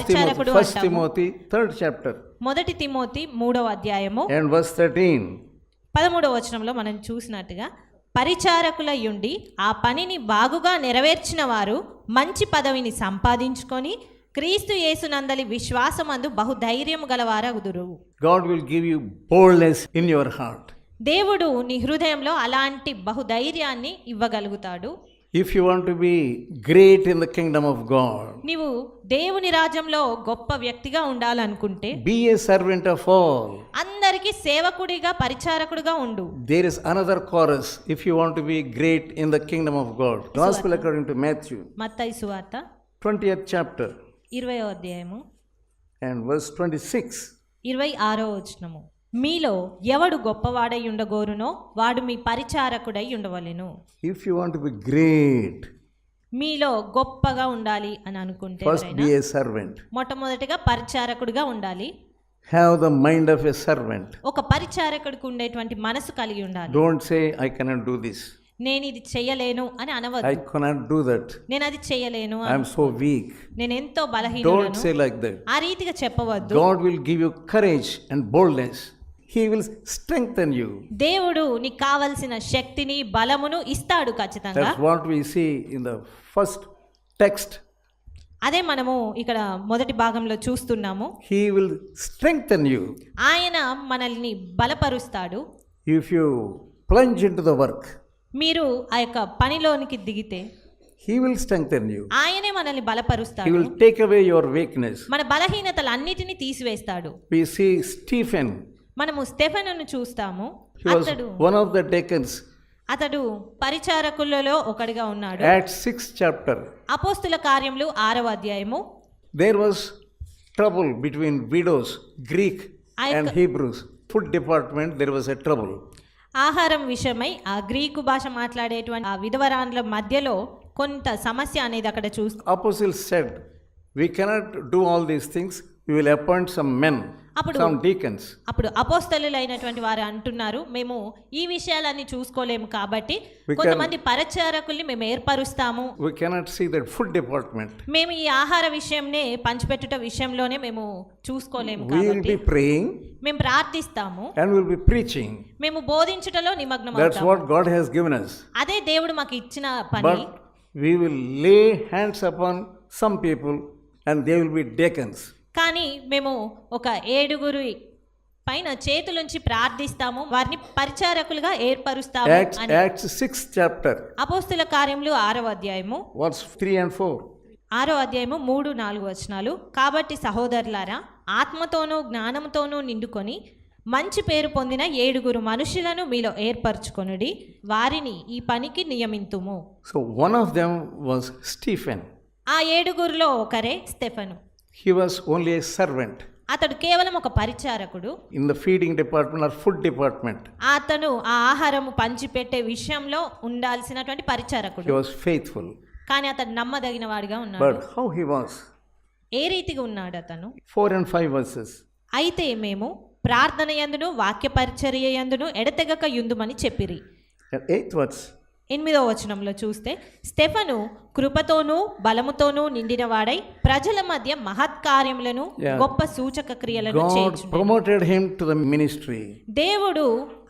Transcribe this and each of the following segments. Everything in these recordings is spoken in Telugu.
పరిచారకుడు First అంటాము. Timothy, 3rd chapter, మొదటి తిమోతి 3వ అధ్యాయము and verse 13. 13వ వచనంలో మనం చూసినట్టుగా పరిచారకులయ్యుండి ఆ పనిని బాగుగా నెరవేర్చిన వారు మంచి పదవిని సంపాదించుకొని క్రీస్తు యేసునందలి విశ్వాసమందు బహుధైర్యము గలవారగుదురు. God will give you boldness in your heart. దేవుడు నీ హృదయంలో అలాంటి బహుధైర్యాన్ని ఇవ్వగలుగుతాడు. If you want to be great in the kingdom of God, నీవు దేవుని రాజ్యంలో గొప్ప వ్యక్తిగా ఉండాలనుకుంటే be a servant of all. అందరికీ సేవకుడిగా పరిచారకుడిగా ఉండు. There is another chorus if you want to be great in the kingdom of God. Gospel according to Matthew, మత్తయి సువార్త 20th chapter 20వ అధ్యాయము and verse 26. 26వ వచనము. మీలో ఎవడు గొప్పవాడై ఉండగోరునో వాడు మీ పరిచారకుడై ఉండవలెను. If you want to be great, మీలో గొప్పగా ఉండాలి అని అనుకుంటే first be a servant. మొట్టమొదటిగా పరిచారకుడిగా ఉండాలి. Have the mind of a servant. ఒక పరిచారకుడికి ఉండేటువంటి మనసు కలిగి ఉండాలి. Don't say, I cannot do this. నేను ఇది చేయలేను అని I అనవద్దు. cannot do that. నేను అది చేయలేను, I am so weak. నేను ఎంతో Don't బలహీనుడను, say like that. ఆ రీతిగా చెప్పవద్దు. God will give you courage and boldness. He will strengthen you. దేవుడు నీకు కావలసిన శక్తిని బలమును ఇస్తాడు ఖచ్చితంగా. That's what we see in the first text. అదే మనము ఇక్కడ మొదటి భాగంలో చూస్తున్నాము. He will strengthen you. ఆయన మనల్ని బలపరుస్తాడు. If you plunge into the work, మీరు ఆ యొక్క పనిలోనికి దిగితే He will strengthen you. ఆయనే మనల్ని He బలపరుస్తాడు. will take away your weakness. మన బలహీనతలు అన్నిటినీ తీసివేస్తాడు. We see Stephen. మనము స్టెఫెనును చూస్తాము. He was అతడు one of the deacons. పరిచారకులలో ఒకడిగా ఉన్నాడు. Acts 6th chapter. అపోస్తుల కార్యములు 6వ అధ్యాయము. There was trouble between widows, Greek I- and Hebrews. Food department, there was a trouble. ఆహారం విషయమై ఆ గ్రీకు భాష మాట్లాడేటువంటి ఆ విధవరాండ్ల మధ్యలో కొంత సమస్య అనేది అక్కడ చూస్తాం. Apostles said, we cannot do all these things. We will appoint some men, some deacons. అప్పుడు అపోస్తలులైనటువంటి వారు అంటున్నారు, మేము ఈ విషయాలన్నీ చూసుకోలేము కాబట్టి కొంతమంది పరిచారకుల్ని మేము ఏర్పరుస్తాము. We cannot see that food department. మేము ఈ ఆహార విషయంనే పంచిపెట్టుట విషయంలోనే మేము చూసుకోలేము We will కాబట్టి be praying మేము ప్రార్థిస్తాము, and we will be preaching. మేము బోధించుటలో నిమగ్నం That's అవుతాము. what God has given us. అదే దేవుడు మాకు ఇచ్చిన పని. But we will lay hands upon some people and they will be deacons. కానీ మేము ఒక 7 పైన చేతులుంచి ప్రార్థిస్తాము, వారిని పరిచారకులుగా ఏర్పరుస్తాము అని. Acts 6th chapter, అపోస్తుల కార్యములు 6వ అధ్యాయము verse 3 and 4. 6వ అధ్యాయము 3-4 వచనాలు. కాబట్టి సహోదరులారా, ఆత్మతోనూ జ్ఞానంతోనూ నిండుకొని మంచి పేరు పొందిన 7 మనుషులను మీలో ఏర్పరచుకొనుడి, వారిని ఈ పనికి నియమింతుము. So one of them was Stephen. ఆ 7 ఒకరే Stephen. He was only a servant అతడు కేవలం ఒక పరిచారకుడు. in the feeding department or food department. అతను ఆ ఆహారము పంచిపెట్టే విషయంలో ఉండాల్సినటువంటి పరిచారకుడు. He was faithful. కానీ అతడు నమ్మదగిన వాడిగా ఉన్నాడు. But how he was? ఏ రీతిగా ఉన్నాడు అతను? 4 and 5 verses. అయితే మేము ప్రార్థన యందును వాక్య పరిచర్య యందును ఎడతెగక యుందుమని చెప్పిరి. And 8th verse. 8వ వచనంలో చూస్తే, స్టెఫను కృపతోనూ బలముతోనూ నిండినవాడై ప్రజల మధ్య మహత్కార్యములను గొప్ప సూచక క్రియలను God చేయుచుండెను. promoted him to the ministry. దేవుడు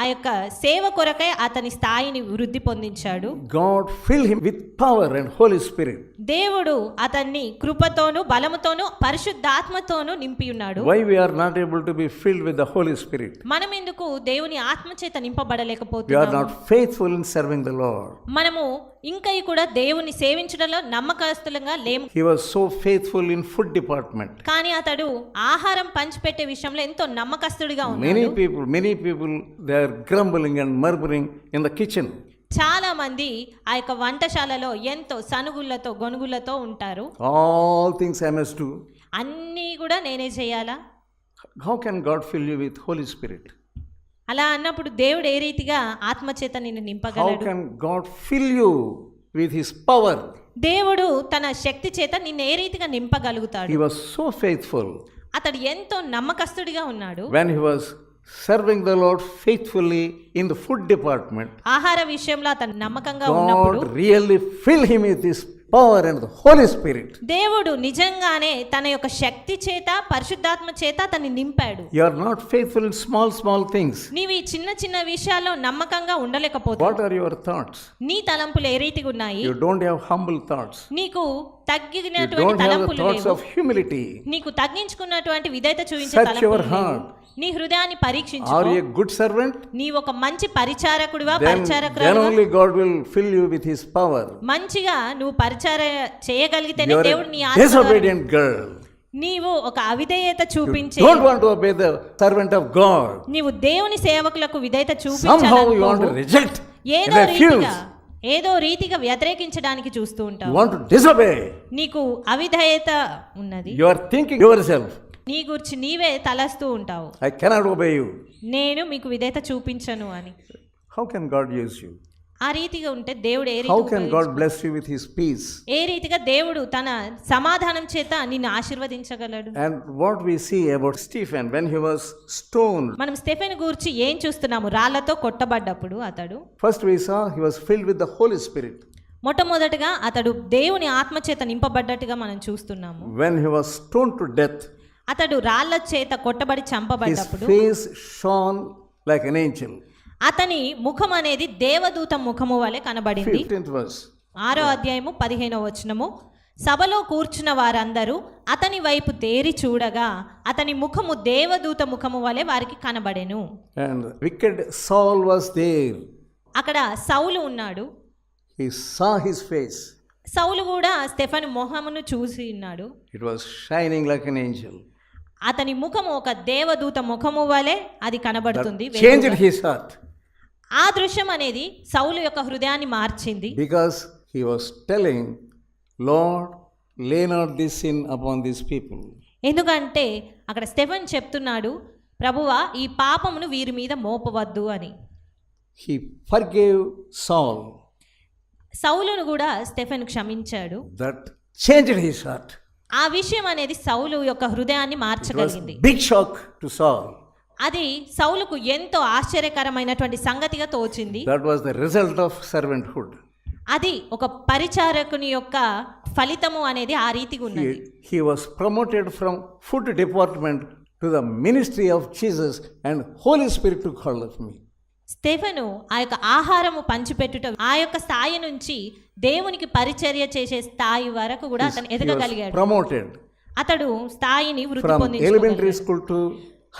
ఆ యొక్క సేవ కొరకై అతని స్థాయిని వృద్ధి పొందించాడు. God filled him with power and Holy Spirit. దేవుడు అతన్ని కృపతోనూ బలముతోనూ పరిశుద్ధాత్మతోనూ నింపి ఉన్నాడు. Why we are not able to be filled with the Holy Spirit? మనం ఎందుకు దేవుని ఆత్మ చేత We are నింపబడలేకపోతున్నాము? not faithful in serving the Lord. మనము ఇంకా కూడా దేవుని సేవించడంలో నమ్మకస్తులంగా లేము. He was so faithful in food department. కానీ అతడు ఆహారం పంచిపెట్టే విషయంలో ఎంతో నమ్మకస్తుడిగా Many ఉన్నాడు. people, they are grumbling and murmuring in the kitchen. చాలా మంది ఆ యొక్క వంటశాలలో ఎంతో సనుగులతో గొనుగులతో ఉంటారు. All things I must do. అన్నీ కూడా నేనే చేయాలా? How can God fill you with Holy Spirit? అలా అన్నప్పుడు దేవుడు ఏ రీతిగా ఆత్మచేత నిన్ను How నింపగలడు? can God fill you with His power? దేవుడు తన శక్తి చేత నిన్ను ఏ రీతిగా నింపగలుగుతాడు? He was so faithful అతడు ఎంతో నమ్మకస్తుడిగా ఉన్నాడు. when he was serving the Lord faithfully in the food department. ఆహార విషయంలో అతను నమ్మకంగా ఉన్నప్పుడు God really filled him with His power and the Holy Spirit. దేవుడు నిజంగానే తన యొక్క శక్తి చేత పరిశుద్ధాత్మ చేత అతన్ని నింపాడు. You are not faithful in small things. నీవు ఈ చిన్న చిన్న విషయాల్లో నమ్మకంగా ఉండలేకపోతావు. What are your thoughts? నీ తలంపులు ఏ రీతిగా ఉన్నాయి? You don't have humble thoughts. నీకు You తగ్గినటువంటి don't have the తలంపులు thoughts లేవు. of humility. నీకు తగ్గించుకున్నటువంటి విధేయత చూపించే Search తలంపులు your లేవు. heart. నీ హృదయాన్ని Are పరీక్షించుకో. you a good servant? నీ ఒక మంచి పరిచారకుడివా Then పరిచారకురాలువా? only God will fill you with His power. మంచిగా నువ్వు పరిచార చేయగలిగితేనే You are దేవుడు నీ a ఆత్మ ద్వారా- disobedient girl. నీవు ఒక అవిధేయత You చూపించే don't want to obey the servant of God. నీవు దేవుని సేవకులకు విధేయత Somehow you want to చూపించాలనుకోవు. reject ఏదో and refuse. ఏదో రీతిగా వ్యతిరేకించడానికి చూస్తూ You ఉంటావు. want to disobey. నీకు అవిధేయత ఉన్నది. You are thinking yourself, నీ గురించి నీవే తలస్తూ ఉంటావు. I cannot obey you. నేను మీకు విధేయత చూపించను అని. How can God use you? ఆ రీతిగా ఉంటే దేవుడు ఏ How రీతిగా can God bless you with His peace? ఏ రీతిగా దేవుడు తన సమాధానం చేత నిన్ను ఆశీర్వదించగలడు. And what we see about Stephen when he was stoned, మనం స్టెఫెన్ గురించి ఏం చూస్తున్నాము? రాళ్లతో కొట్టబడ్డప్పుడు అతడు first we saw he was filled with the Holy Spirit. మొట్టమొదటగా అతడు దేవుని ఆత్మ చేత నింపబడ్డట్టుగా మనం చూస్తున్నాము. When he was stoned to death, అతడు రాళ్ల చేత కొట్టబడి his చంపబడ్డప్పుడు face shone like an angel. అతని ముఖం అనేది దేవదూత ముఖము వలె కనబడింది. 15th verse. 6వ అధ్యాయము 15వ వచనము. సభలో కూర్చున్న వారందరూ అతని వైపు తేరి చూడగా అతని ముఖము దేవదూత ముఖము వలె వారికి కనబడెను. And wicked Saul was there. అక్కడ సౌలు ఉన్నాడు. He saw his face. సౌలు కూడా స్టెఫెను మొహమును చూసి ఉన్నాడు. It was shining like an angel. అతని ముఖము ఒక దేవదూత ముఖము వలె అది కనబడుతుంది. That changed his heart. ఆ దృశ్యం అనేది సౌలు యొక్క హృదయాన్ని మార్చింది. Because he was telling, Lord, lay not this sin upon these people. ఎందుకంటే అక్కడ స్టెఫెన్ చెప్తున్నాడు, ప్రభువా ఈ పాపమును వీరి మీద మోపవద్దు అని. He forgave Saul. సౌలును కూడా స్టెఫెన్ క్షమించాడు. That changed his heart. ఆ విషయం అనేది సౌలు యొక్క హృదయాన్ని It was మార్చగలిగింది. big shock to Saul. అది సౌలుకు ఎంతో ఆశ్చర్యకరమైనటువంటి సంగతిగా తోచింది. That was the result of servanthood. అది ఒక పరిచారకుని యొక్క ఫలితము అనేది ఆ రీతిగా ఉన్నది. He was promoted from food department to the ministry of Jesus, and Holy Spirit took hold of me. Stephen ఆ యొక్క ఆహారము పంచిపెట్టుట ఆ యొక్క స్థాయి నుంచి దేవునికి పరిచర్య చేసే స్థాయి వరకు కూడా అతను He was ఎదగగలిగాడు. promoted అతడు స్థాయిని వృద్ధి from పొందించుకోగలిగాడు. elementary school to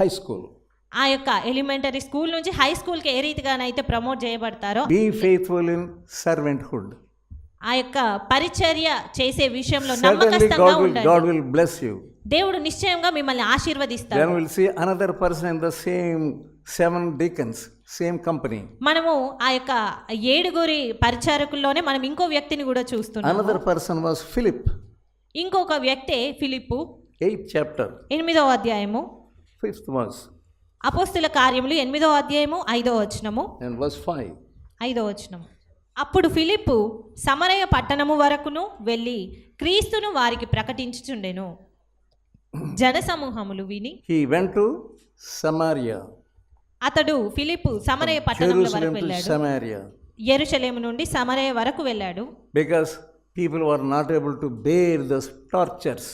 high school. ఆ యొక్క ఎలిమెంటరీ స్కూల్ నుంచి హై స్కూల్కి ఏ రీతిగానైతే promote చేయబడతారో Be faithful in servanthood. ఆ యొక్క పరిచర్య చేసే విషయంలో Certainly నమ్మకస్తుగా God ఉండాలి. will bless you. దేవుడు నిశ్చయంగా మిమ్మల్ని ఆశీర్వదిస్తాడు. Then we'll see another person in the same 7 deacons, same company. మనము ఆ యొక్క 7 పరిచారకుల్లోనే మనం ఇంకో వ్యక్తిని కూడా చూస్తున్నాము. Another person was Philip, ఇంకొక వ్యక్తే ఫిలిప్పు. 8th chapter, 8వ అధ్యాయము 5th verse అపోస్తుల కార్యములు 8వ అధ్యాయము 5వ వచనము. and verse 5. 5వ వచనము. అప్పుడు ఫిలిప్పు సమరయ పట్టణము వరకును వెళ్ళి క్రీస్తును వారికి ప్రకటించుచుండెను. జనసమూహములు విని He went to Samaria, అతడు ఫిలిప్పు సమరయ పట్టణంలో వరకు Jerusalem to వెళ్ళాడు. Samaria, యెరూషలేము నుండి సమరయ వరకు వెళ్ళాడు. because people were not able to bear the tortures.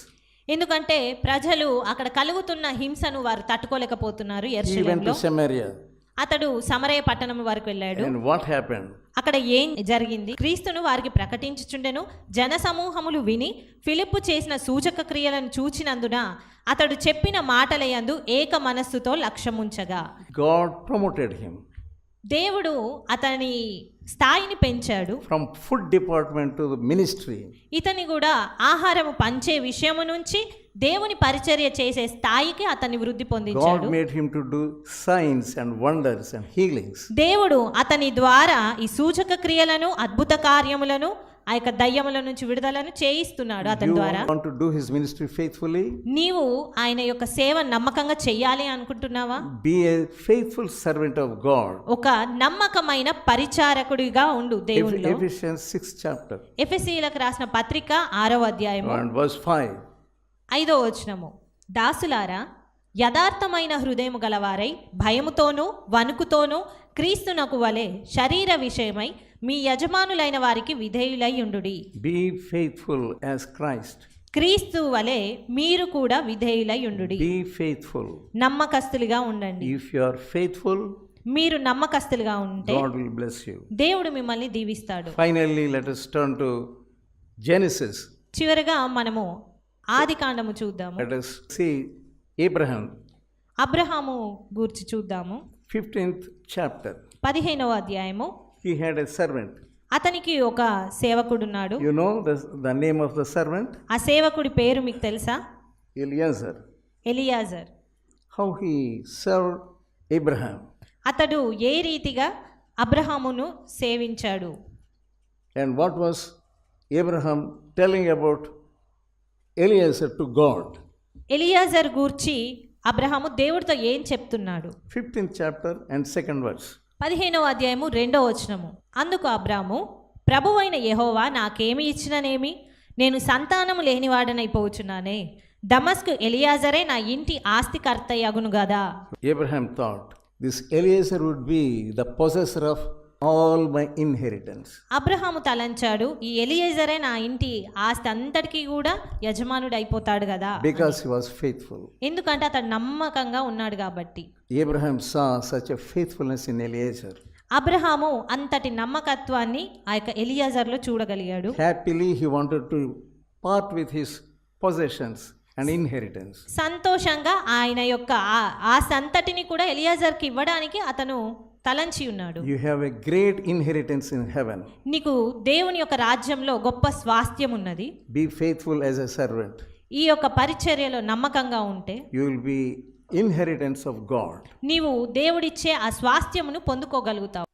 ఎందుకంటే ప్రజలు అక్కడ కలుగుతున్న హింసను వారు తట్టుకోలేకపోతున్నారు. He went యెరూషలేములో to Samaria. అతడు సమరయ పట్టణం వరకు వెళ్ళాడు. And what happened? అక్కడ ఏం జరిగింది? క్రీస్తును వారికి ప్రకటించుచుండెను. జనసమూహములు విని ఫిలిప్పు చేసిన సూచక క్రియలను చూచినందున అతడు చెప్పిన మాటలయందు ఏక మనస్సుతో లక్ష్యముంచగా God promoted him దేవుడు అతని స్థాయిని పెంచాడు. from food department to the ministry. ఇతని కూడా ఆహారము పంచే విషయము నుంచి దేవుని పరిచర్య చేసే స్థాయికి అతన్ని వృద్ధి God పొందించాడు. made him to do signs and wonders and healings. దేవుడు అతని ద్వారా ఈ సూచక క్రియలను అద్భుత కార్యములను ఆ యొక్క దయ్యముల నుంచి విడుదలను చేయిస్తున్నాడు అతని You ద్వారా. want to do his ministry faithfully? నీవు ఆయన యొక్క సేవ నమ్మకంగా చెయ్యాలి అనుకుంటున్నావా? Be a faithful servant of God. ఒక నమ్మకమైన పరిచారకుడిగా ఉండు దేవునిలో. Ephesians 6th chapter ఎఫెసీయులకు రాసిన పత్రిక 6వ అధ్యాయము and verse 5. 5వ వచనము. దాసులారా యథార్థమైన హృదయము గలవారై భయముతోనూ వణుకుతోనూ క్రీస్తునకు వలె శరీర విషయమై మీ యజమానులైన వారికి విధేయులై ఉండుడి. Be faithful as Christ. క్రీస్తు వలె మీరు కూడా విధేయులై ఉండుడి. Be faithful. నమ్మకస్తులుగా ఉండండి. If you are faithful, మీరు నమ్మకస్తులుగా ఉంటే God will bless you. దేవుడు మిమ్మల్ని దీవిస్తాడు. Finally, let us turn to Genesis. చివరగా మనము ఆదికాండము చూద్దాము. Let us see Abraham, Abraham గూర్చి చూద్దాము. 15th chapter. 15వ అధ్యాయము. He had a servant. అతనికి ఒక సేవకుడున్నాడు. You know the name of the servant? ఆ సేవకుడి పేరు మీకు తెలుసా? Eliezer. Eliezer. How he served Abraham. అతడు ఏ రీతిగా అబ్రహామును సేవించాడు. And what was Abraham telling about Eliezer to God? Eliezer గూర్చి అబ్రహాము దేవుడితో ఏం చెప్తున్నాడు? 15th chapter and 2nd verse. 15వ అధ్యాయము 2వ వచనము. అందుకు అబ్రాము, ప్రభువైన యెహోవా నాకేమి ఇచ్చిననేమి? నేను సంతానము లేనివాడనైపోవచ్చున్నానే. దమస్కు ఎలియాజరే నా ఇంటి ఆస్తికర్తయగును గదా. Abraham thought, this Eliezer would be the possessor of all my inheritance. Abraham తలంచాడు, ఈ ఎలియేజరే నా ఇంటి ఆస్తి అంతటికీ కూడా యజమానుడు అయిపోతాడు కదా. Because he was faithful. ఎందుకంటే అతడు నమ్మకంగా ఉన్నాడు కాబట్టి. Abraham saw such a faithfulness in Eliezer. Abraham అంతటి నమ్మకత్వాన్ని ఆ యొక్క ఎలియాజర్లో చూడగలిగాడు. Happily he wanted to part with his possessions and inheritance. సంతోషంగా ఆయన యొక్క ఆస్తి అంతటిని కూడా ఎలియాజర్కి ఇవ్వడానికి అతను తలంచి ఉన్నాడు. You have a great inheritance in heaven. నీకు దేవుని యొక్క రాజ్యంలో గొప్ప స్వాస్థ్యం ఉన్నది. Be faithful as a servant. ఈ యొక్క పరిచర్యలో నమ్మకంగా ఉంటే You will be inheritance of God. నీవు దేవుడిచ్చే ఆ స్వాస్థ్యమును పొందుకోగలుగుతావు.